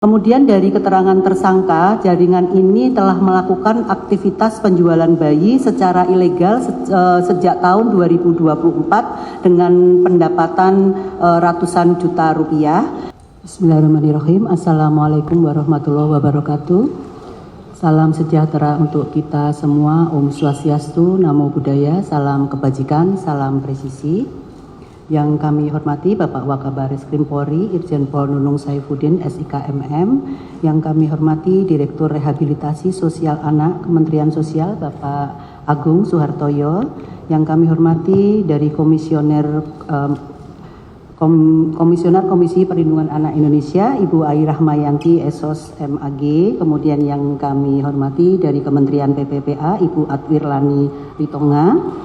Kemudian dari keterangan tersangka, jaringan ini telah melakukan aktivitas penjualan bayi secara ilegal sejak tahun 2024 dengan pendapatan ratusan juta rupiah. Bismillahirrahmanirrahim. Assalamualaikum warahmatullahi wabarakatuh. Salam sejahtera untuk kita semua. Om Swastiastu, Namo Buddhaya, salam kebajikan, salam presisi. Yang kami hormati Bapak Wakabaris Krim Polri, Irjen Pol Nunung Saifuddin, SIK MM. Yang kami hormati Direktur Rehabilitasi Sosial Anak Kementerian Sosial, Bapak Agung Suhartoyo. Yang kami hormati dari Komisioner Komisi Perlindungan Anak Indonesia, Ibu Ai Rahmayanti, Esos MAG. Kemudian yang kami hormati dari Kementerian PPPA, Ibu Adwirlani Ritonga.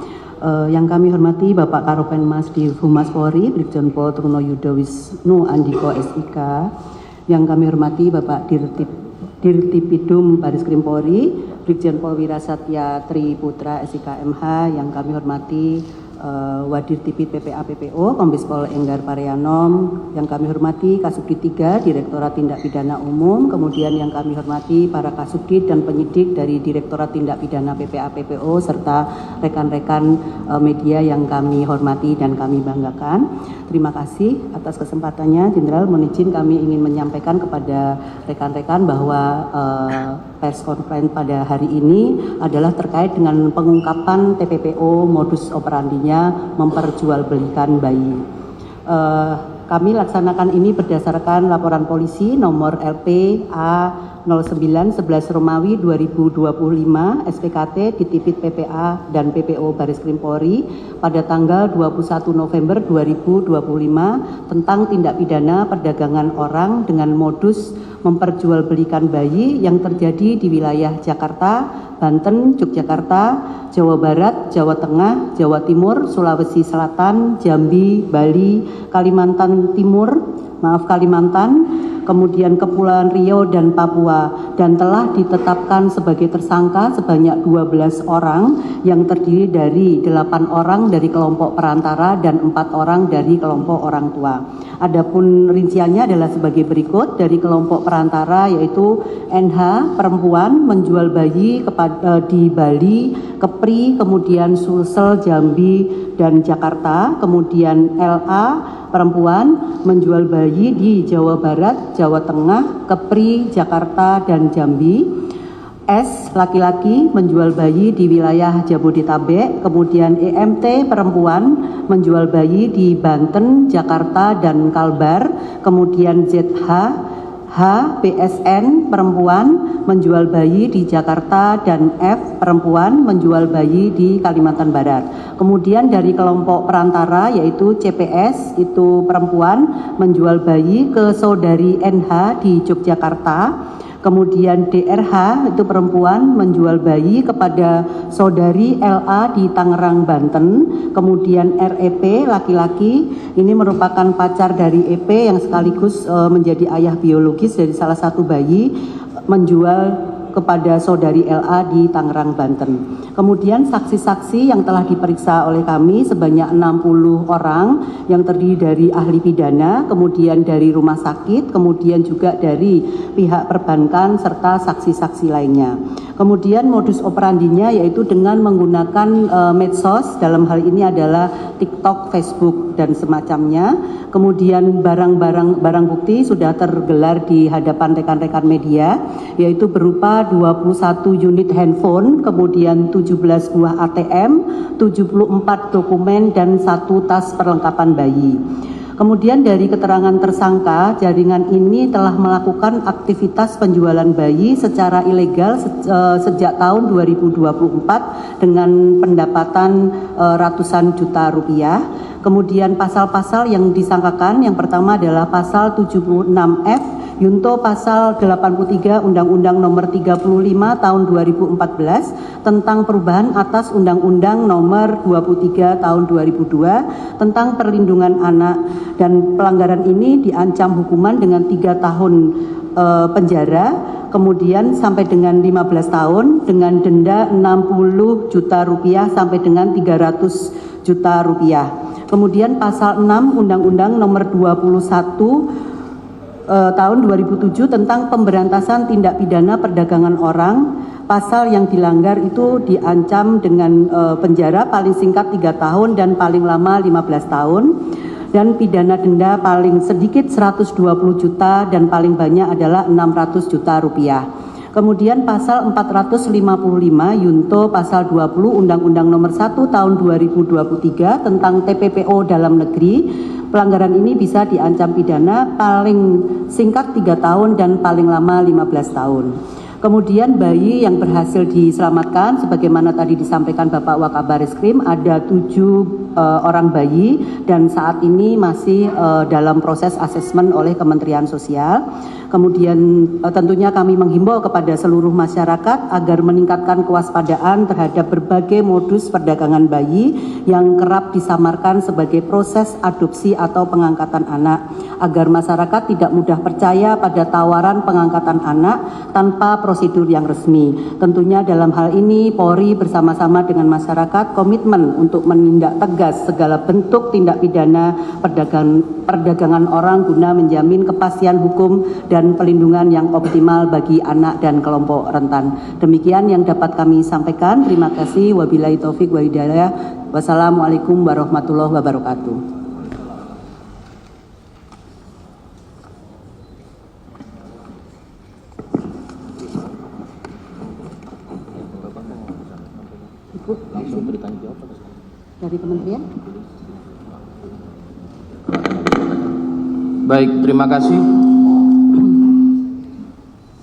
Yang kami hormati Bapak Karopenmas di Humas Polri, Brigjen Pol Truno Yudo Wisnu Andiko SIK. Yang kami hormati Bapak Dirtipidum Baris Krim Polri, Brigjen Pol Wirasatya Tri Putra SIK MH. Yang kami hormati Wadir Tipit PPA PPO, Kombes Pol Enggar Parianom. Yang kami hormati Kasubdit 3 Direktorat Tindak Pidana Umum. Kemudian yang kami hormati para Kasubdit dan penyidik dari Direktorat Tindak Pidana PPA PPO serta rekan-rekan media yang kami hormati dan kami banggakan. Terima kasih atas kesempatannya. Jenderal, mohon izin kami ingin menyampaikan kepada rekan-rekan bahwa press conference pada hari ini adalah terkait dengan pengungkapan TPPO modus operandinya memperjualbelikan bayi. Kami laksanakan ini berdasarkan laporan polisi nomor LP A 09 11 Romawi 2025 SPKT Ditipit PPA dan PPO Baris Krim Polri pada tanggal 21 November 2025 tentang tindak pidana perdagangan orang dengan modus memperjualbelikan bayi yang terjadi di wilayah Jakarta, Banten, Yogyakarta, Jawa Barat, Jawa Tengah, Jawa Timur, Sulawesi Selatan, Jambi, Bali, Kalimantan, kemudian Kepulauan Riau dan Papua, dan telah ditetapkan sebagai tersangka sebanyak 12 orang yang terdiri dari 8 orang dari kelompok perantara dan 4 orang dari kelompok orang tua. Adapun rinciannya adalah sebagai berikut. Dari kelompok perantara yaitu NH perempuan menjual bayi di Bali, Kepri, kemudian Sulsel, Jambi dan Jakarta. Kemudian LA perempuan menjual bayi di Jawa Barat, Jawa Tengah, Kepri, Jakarta dan Jambi. S laki-laki menjual bayi di wilayah Jabodetabek. Kemudian EMT perempuan menjual bayi di Banten, Jakarta dan Kalbar. Kemudian ZH PSN perempuan menjual bayi di Jakarta dan F perempuan menjual bayi di Kalimantan Barat. Kemudian dari kelompok perantara yaitu CPS itu perempuan menjual bayi ke saudari NH di Yogyakarta. Kemudian DRH itu perempuan menjual bayi kepada saudari LA di Tangerang, Banten. Kemudian REP laki-laki ini merupakan pacar dari EP yang sekaligus menjadi ayah biologis dari salah satu bayi, menjual kepada saudari LA di Tangerang, Banten. Kemudian saksi-saksi yang telah diperiksa oleh kami sebanyak 60 orang yang terdiri dari ahli pidana, kemudian dari rumah sakit, kemudian juga dari pihak perbankan serta saksi-saksi lainnya. Kemudian modus operandinya yaitu dengan menggunakan medsos, dalam hal ini adalah TikTok, Facebook dan semacamnya. Kemudian barang bukti sudah tergelar di hadapan rekan-rekan media, yaitu berupa 21 unit handphone, kemudian 17 buah ATM, 74 dokumen dan 1 tas perlengkapan bayi. Kemudian dari keterangan tersangka, jaringan ini telah melakukan aktivitas penjualan bayi secara ilegal sejak tahun 2024 dengan pendapatan ratusan juta rupiah. Kemudian pasal-pasal yang disangkakan, yang pertama adalah pasal 76F Yunto pasal 83 Undang-Undang Nomor 35 Tahun 2014 tentang perubahan atas Undang-Undang Nomor 23 Tahun 2002 tentang perlindungan anak, dan pelanggaran ini diancam hukuman dengan 3 tahun penjara, kemudian sampai dengan 15 tahun dengan denda 60 juta rupiah sampai dengan 300 juta rupiah. Kemudian pasal 6 Undang-Undang Nomor 21 tahun 2007 tentang pemberantasan tindak pidana perdagangan orang. Pasal yang dilanggar itu diancam dengan penjara paling singkat 3 tahun dan paling lama 15 tahun. Dan pidana denda paling sedikit 120 juta dan paling banyak adalah 600 juta rupiah. Kemudian pasal 455 Yunto pasal 20 Undang-Undang Nomor 1 Tahun 2023 tentang TPPO dalam negeri. Pelanggaran ini bisa diancam pidana paling singkat 3 tahun dan paling lama 15 tahun. Kemudian bayi yang berhasil diselamatkan, sebagaimana tadi disampaikan Bapak Wakabareskrim, ada 7 orang bayi dan saat ini masih dalam proses asesmen oleh Kementerian Sosial. Kemudian tentunya kami menghimbau kepada seluruh masyarakat agar meningkatkan kewaspadaan terhadap berbagai modus perdagangan bayi yang kerap disamarkan sebagai proses adopsi atau pengangkatan anak, agar masyarakat tidak mudah percaya pada tawaran pengangkatan anak tanpa prosedur yang resmi. Tentunya dalam hal ini Polri bersama-sama dengan masyarakat komitmen untuk menindak tegas segala bentuk tindak pidana perdagangan orang guna menjamin kepastian hukum dan pelindungan yang optimal bagi anak dan kelompok rentan. Demikian yang dapat kami sampaikan. Terima kasih. Wabillahi taufik wa hidayah. Wassalamualaikum warahmatullahi wabarakatuh. Langsung bertanya jawab Dari Kementerian. Baik, terima kasih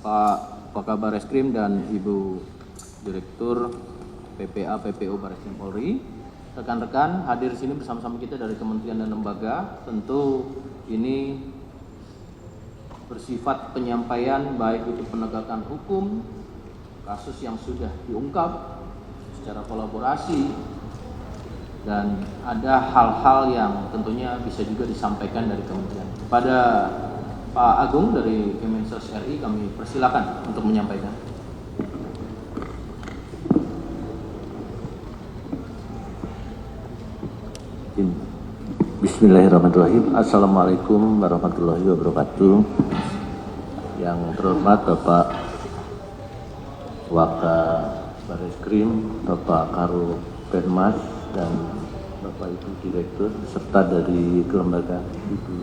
Pak Wakabareskrim dan Ibu Direktur PPA PPO Bareskrim Polri. Rekan-rekan hadir di sini bersama-sama kita dari kementerian dan lembaga. Tentu ini bersifat penyampaian baik itu penegakan hukum, kasus yang sudah diungkap secara kolaborasi, dan ada hal-hal yang tentunya bisa juga disampaikan dari kementerian. Pada Pak Agung dari Kemensos RI kami persilakan untuk menyampaikan. Bismillahirrahmanirrahim. Assalamualaikum warahmatullahi wabarakatuh. Yang terhormat Bapak Wakabareskrim, Bapak Karo Penmas, dan Bapak Ibu Direktur serta dari kelembagaan Ibu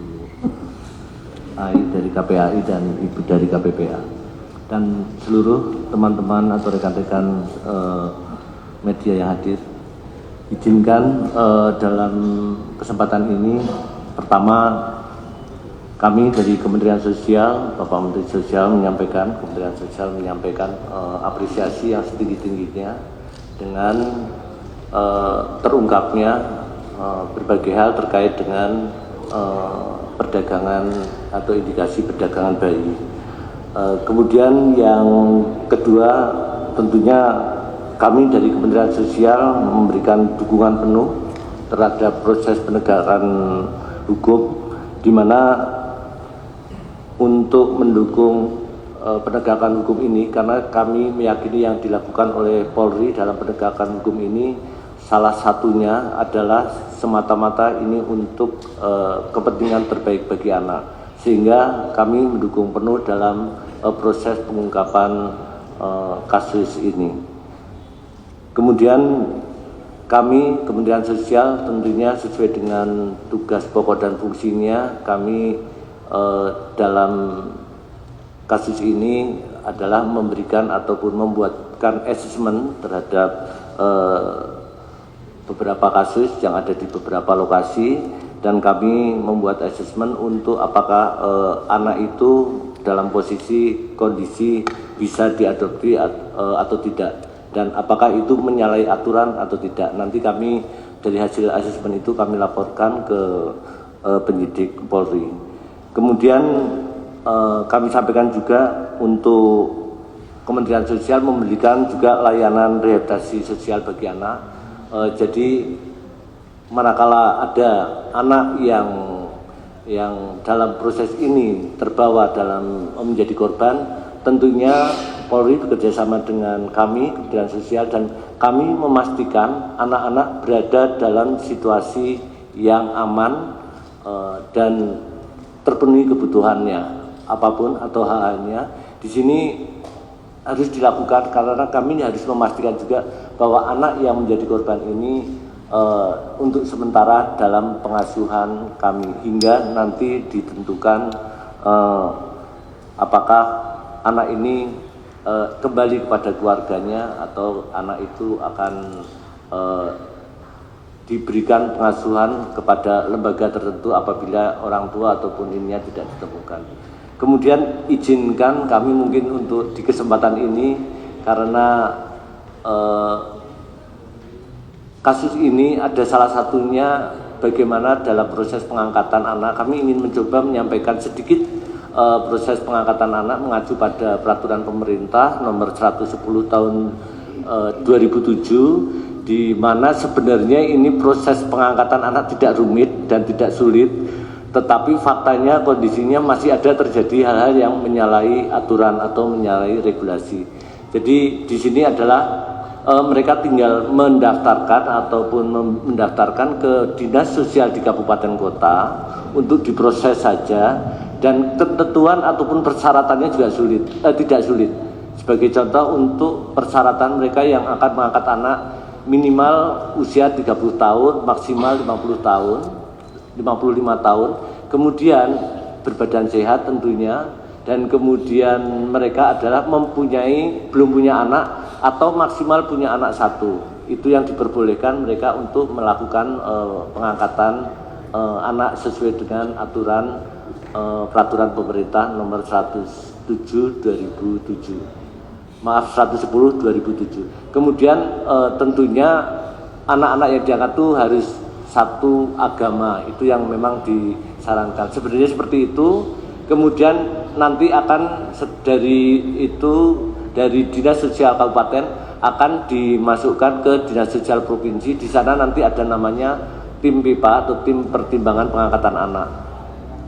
AI dari KPAI dan Ibu dari KPPA dan seluruh teman-teman atau rekan-rekan media yang hadir. Izinkan dalam kesempatan ini pertama kami dari Kementerian Sosial, Bapak Menteri Sosial menyampaikan, Kementerian Sosial menyampaikan apresiasi yang setinggi-tingginya dengan terungkapnya berbagai hal terkait dengan perdagangan atau indikasi perdagangan bayi. Kemudian yang kedua, tentunya kami dari Kementerian Sosial memberikan dukungan penuh terhadap proses penegakan hukum, di mana untuk mendukung penegakan hukum ini, karena kami meyakini yang dilakukan oleh Polri dalam penegakan hukum ini salah satunya adalah semata-mata ini untuk kepentingan terbaik bagi anak, sehingga kami mendukung penuh dalam proses pengungkapan kasus ini. Kemudian kami Kementerian Sosial tentunya sesuai dengan tugas pokok dan fungsinya, kami dalam kasus ini adalah memberikan ataupun membuatkan asesmen terhadap beberapa kasus yang ada di beberapa lokasi, dan kami membuat asesmen untuk apakah anak itu dalam posisi kondisi bisa diadopsi atau tidak, dan apakah itu menyalahi aturan atau tidak. Nanti kami dari hasil asesmen itu kami laporkan ke penyidik Polri. Kemudian kami sampaikan juga untuk Kementerian Sosial memberikan juga layanan rehabilitasi sosial bagi anak. Jadi manakala ada anak yang dalam proses ini terbawa dalam menjadi korban, tentunya Polri bekerjasama dengan kami, Kementerian Sosial, dan kami memastikan anak-anak berada dalam situasi yang aman dan terpenuhi kebutuhannya. apapun atau hal-halnya di sini harus dilakukan, karena kami harus memastikan juga bahwa anak yang menjadi korban ini untuk sementara dalam pengasuhan kami hingga nanti ditentukan apakah anak ini kembali kepada keluarganya atau anak itu akan diberikan pengasuhan kepada lembaga tertentu apabila orang tua ataupun ininya tidak ditemukan. Kemudian izinkan kami mungkin untuk di kesempatan ini, karena kasus ini ada salah satunya bagaimana dalam proses pengangkatan anak, kami ingin mencoba menyampaikan sedikit proses pengangkatan anak mengacu pada peraturan pemerintah nomor 110 tahun 2007, di mana sebenarnya ini proses pengangkatan anak tidak rumit dan tidak sulit, tetapi faktanya kondisinya masih ada terjadi hal-hal yang menyalahi aturan atau menyalahi regulasi. Jadi di sini adalah mereka tinggal mendaftarkan ataupun mendaftarkan ke dinas sosial di kabupaten kota untuk diproses saja, dan ketentuan ataupun persyaratannya juga tidak sulit. Sebagai contoh, untuk persyaratan mereka yang akan mengangkat anak minimal usia 30 tahun, maksimal 50 tahun, 55 tahun, kemudian berbadan sehat tentunya, dan kemudian mereka adalah belum punya anak atau maksimal punya anak satu. Itu yang diperbolehkan mereka untuk melakukan pengangkatan anak sesuai dengan aturan peraturan pemerintah nomor 110/2007. Kemudian tentunya anak-anak yang diangkat itu harus satu agama, itu yang memang disarankan. Sebenarnya seperti itu. Kemudian nanti akan dari dinas sosial kabupaten akan dimasukkan ke dinas sosial provinsi. Di sana nanti ada namanya tim PIPA atau tim pertimbangan pengangkatan anak.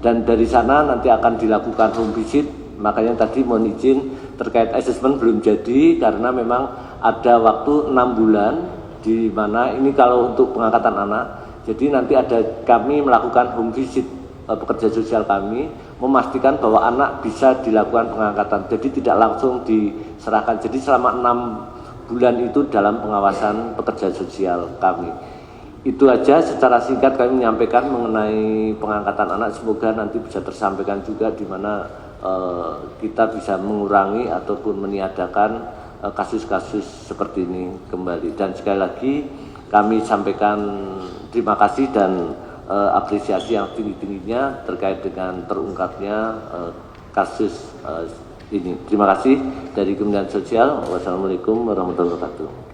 Dan dari sana nanti akan dilakukan home visit. Makanya tadi mohon izin terkait asesmen belum jadi karena memang ada waktu 6 bulan, di mana ini kalau untuk pengangkatan anak. Jadi nanti kami melakukan home visit, pekerja sosial kami memastikan bahwa anak bisa dilakukan pengangkatan. Jadi tidak langsung diserahkan. Jadi selama 6 bulan itu dalam pengawasan pekerja sosial kami. Itu aja secara singkat kami menyampaikan mengenai pengangkatan anak. Semoga nanti bisa tersampaikan juga di mana kita bisa mengurangi ataupun meniadakan kasus-kasus seperti ini kembali. Dan sekali lagi kami sampaikan terima kasih dan apresiasi yang tinggi-tingginya terkait dengan terungkapnya kasus ini. Terima kasih dari Kementerian Sosial. Wassalamualaikum warahmatullahi wabarakatuh.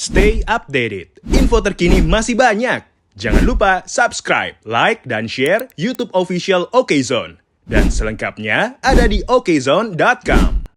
Stay updated. Info terkini masih banyak. Jangan lupa subscribe, like, dan share YouTube official OKZone. Dan selengkapnya ada di okezone.com.